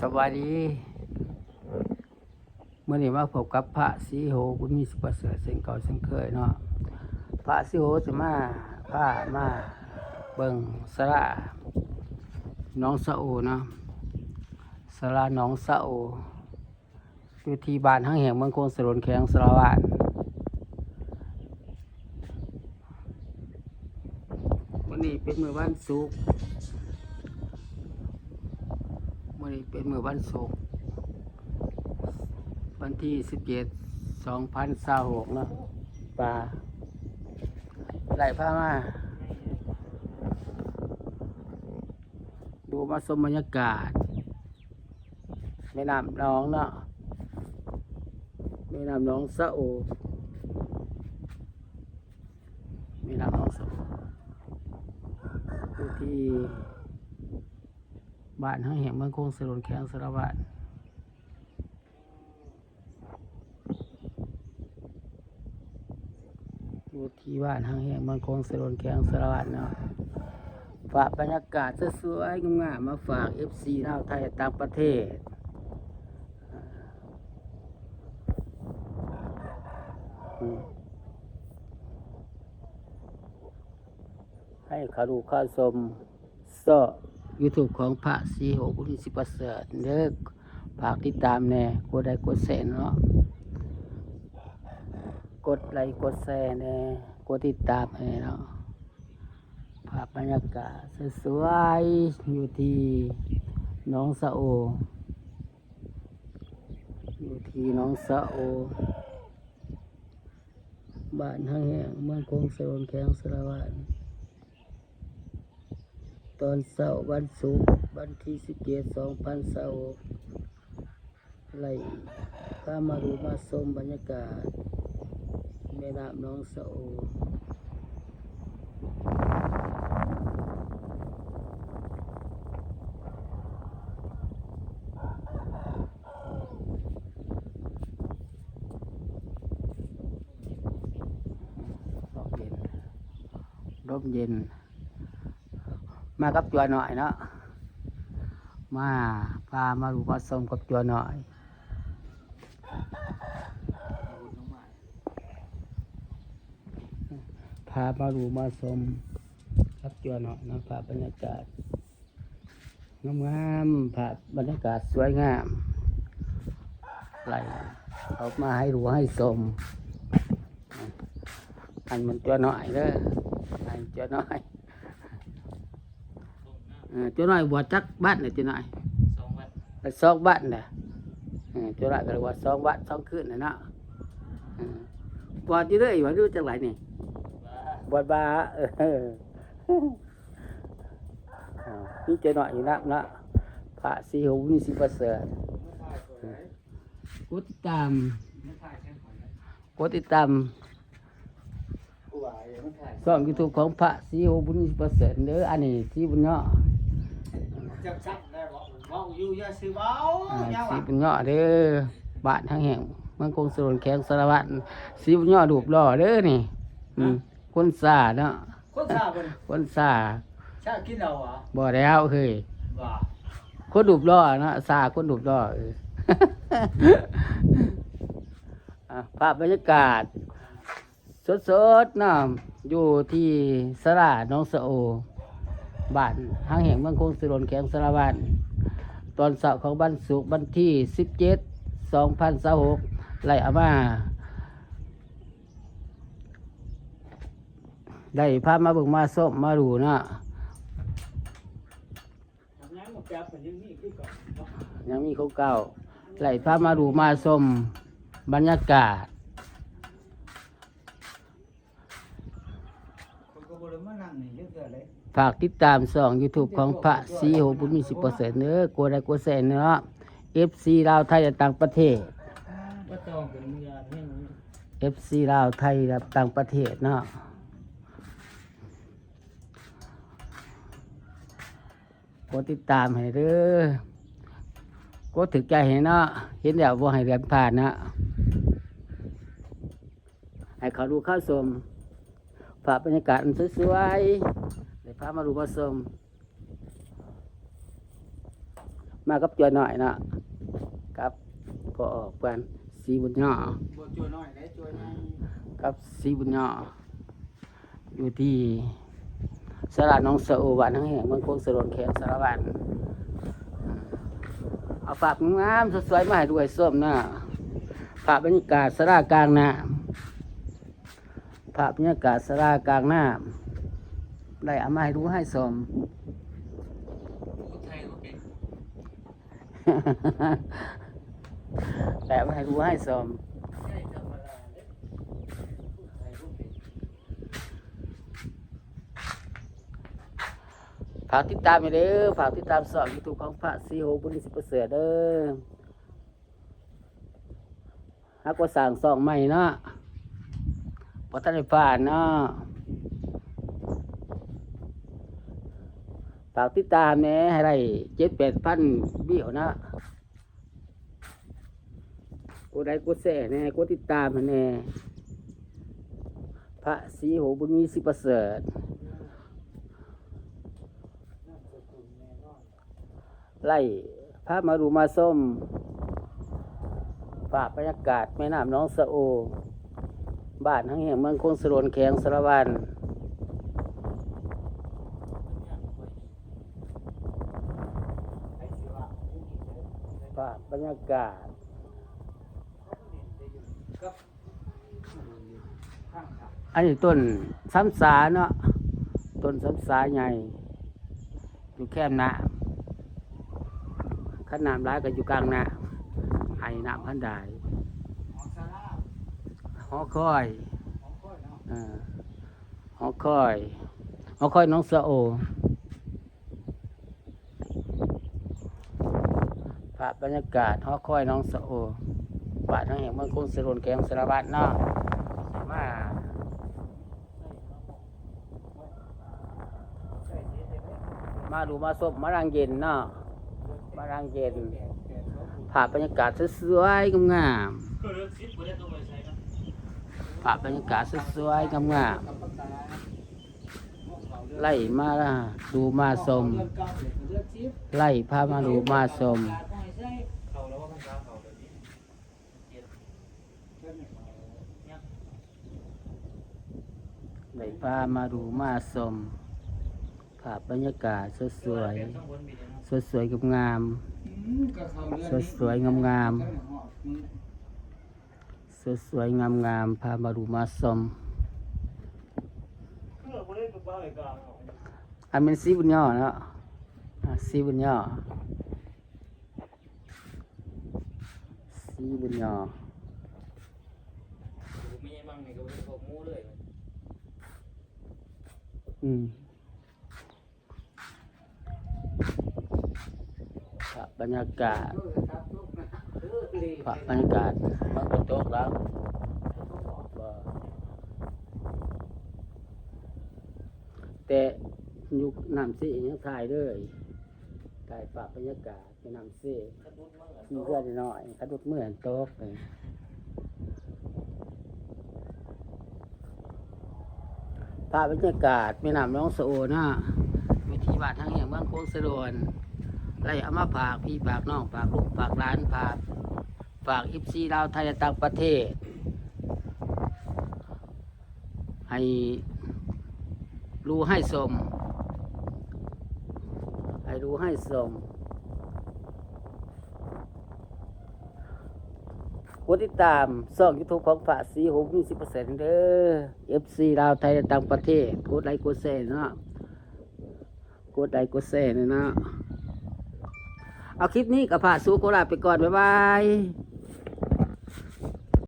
สวัสดีเมื่อนี้มาพบกับพระศรีโหบุญมีสุประเสริฐเส้นเก่าเส้นเคยเนาะพระศรีโหจะมาพามาเบิ่งสระหนองสะโอเนาะสระหนองสะโออยู่ที่บ้านทั้งแห่งเมืองโคงสรนแขงสระวาดวันนี้เป็นมื้อวันศุกร์วันนี้เป็นมื้อวันศุกร์วันที่17/2026เนาะปลาไหลพามาดูมาชมบรรยากาศแม่น้ำหนองเนาะแม่น้ำหนองสะโอแม่น้ำหนองสะโออยู่ที่บ้านทั้งแห่งเมืองโคงสรนแขงสระวาดอยู่ที่บ้านทั้งแห่งเมืองโคงสรนแขงสระวาดเนาะฝากบรรยากาศสวยๆงามๆมาฝาก FC ชาวไทยต่างประเทศให้ขาดูข้าชมYouTube ของพระศรีโหบุญสิประเสริฐเด้อฝากติดตามแน่กดไลค์กดแชร์เนาะกดไลค์กดแชร์แน่กดติดตามให้เนาะภาพบรรยากาศสวยๆอยู่ที่หนองสะโออยู่ที่หนองสะโอบ้านทั้งแห่งเมืองโคงสรนแขงสระวาดตอนเช้าวันศุกร์วันที่17/2026ไล่พามาดูมาชมบรรยากาศแม่น้ำหนองสะโอร่มเย็นมากับจัวหน่อยเนาะมาพามาดูมาชมกับจัวหน่อยพามาดูมาชมกับจัวหน่อยนะภาพบรรยากาศงามๆภาพบรรยากาศสวยงามไหลออกมาให้ดูให้ชมอันมันจัวหน่อยเด้ออันจัวหน่อยchỗ này bò chắc bát này chỗ này xong bát này chỗ này là bò xong bát xong cự này nọ bò chứ đấy bò đưa chắc lại này bò ba cái chỗ này như lắm đó phạ si hú như si bát sờ cốติดตามช่อง YouTube ของพระศรีโหบุญประเสริฐเด้ออันนี้ที่บุญเนาะสีบุญเนาะเด้อบ้านทั้งแห่งเมืองโคงสรนแขงสระวาดสีบุญเนาะดูบล่อเด้อนี่คนซาเนาะคนซากินเราอ่ะบ่แล้วเคยคนดูบล่อเนาะซาคนดูบล่อภาพบรรยากาศสดๆนะอยู่ที่สระหนองสะโอบ้านทางแห่งเมืองโคงสรนแขงสระวาดตอนเช้าของวันศุกร์วันที่17/2026ไล่เอามาได้พามาเบิ่งมาส้มมาดูนะยังมีของเก่าไล่พามาดูมาส้มบรรยากาศฝากติดตามช่อง YouTube ของพระศรีโหบุญมีสิประเสริฐเนื้อกดไลค์กดแชร์เนาะ FC ลาวไทยและต่างประเทศ FC ลาวไทยและต่างประเทศเนาะกดติดตามให้เด้อกดถึกใจให้เนาะเห็นแล้วบ่ให้เรียนผ่านนะให้เขาดูเข้าชมฝากบรรยากาศสวยๆเดี๋ยวพามาดูมาชม มากับจอยหน่อยเนาะครับก็ออกกันสีบุญย่อ บ่จัวน้อยได้จัวใหญ่ กับสีบุญย่ออยู่ที่สระน้องสะโอบ้านทั้งแห่งเมืองโคงสรนแขนสารวัตรเอาฝากงามสวยๆมาให้ด้วยส้มนะฝากบรรยากาศสระกลางน้ำฝากบรรยากาศสระกลางน้ำได้เอามาให้ดูให้ส้ม คนไทยก็เก่ง แต่ไม่ให้รู้ให้สม ใช่ธรรมดาเด้คนไทยก็เก่ง ฝากติดตามไปเด้อฝากติดตามสอนยูทูบของพระซีโฮบุญสิบเสือเด้อฮักว่าสั่งสองใหม่เนาะพอท่านได้ผ่านเนาะฝากติดตามแหน่ให้ได้7-8 พันวิวนะกูได้กูแส่แหน่กูติดตามแหน่พระซีโฮบุญมีสิบเสือไล่พามาดูมาส้มฝากบรรยากาศแม่น้ำน้องสะโอบ้านทั้งแห่งเมืองโคงสรนแขงสารวันฝากบรรยากาศอันนี้ต้นซ้ำสาเนาะต้นซ้ำสาใหญ่อยู่แคมน้ำขันน้ำร้ายก็อยู่กลางน้ำไห้น้ำพันได้ ของซาร่า หอคอย ของค่อยเนาะ หอคอยหอคอยน้องสะโอภาพบรรยากาศหอคอยน้องสะโอบ้านทั้งแห่งเมืองโคงสรนแขงสารวัตรเนาะมาดูมาสบมารังเย็นเนาะมารังเย็นภาพบรรยากาศสวยๆงาม ก็เลือกซิปบ่ได้ตัวไปใช้เนาะ ๆภาพบรรยากาศสวยๆงาม กับปากกา ๆไล่มาดูมาชม เลือกเก่าเลือกซิป ไล่พามาดูมาชม เขาแล้วว่าภาษาเขาแบบนี้เจ็ดเพิ่นเนี่ยเนี่ย ไล่พามาดูมาชมภาพบรรยากาศสวยๆสวยๆงาม ก็เขาเลือก ๆสวยๆงามๆสวยๆงามๆพามาดูมาชมอันเป็นสีบุญย่อเนาะสีบุญย่อสีบุญย่อ มีมั่งนี่ก็บ่ได้บอกหมู่เลย อืมภาพบรรยากาศภาพบรรยากาศมันก็ตกแล้วแต่ยุคน้ำซียังถ่ายเลยถ่ายภาพบรรยากาศในน้ำซีมีเพื่อนหน่อยกระดุดเหมือนโต๊ะเลยภาพบรรยากาศแม่น้ำน้องสะโอนะวิธีบาททางแห่งเมืองโคงสะโดนไล่เอามาฝากพี่ฝากน้องฝากลูกฝากหลานฝาก14ลาวไทยและต่างประเทศให้รู้ให้สมให้รู้ให้สมกดติดตามช่อง YouTube ของฝาสีหงมี10%เด้อ FC ลาวไทยและต่างประเทศกดไลค์กดแชร์เนาะกดไลค์กดแชร์เนาะเอาคลิปนี้กับฝาสูโคราชไปก่อนบ๊ายบาย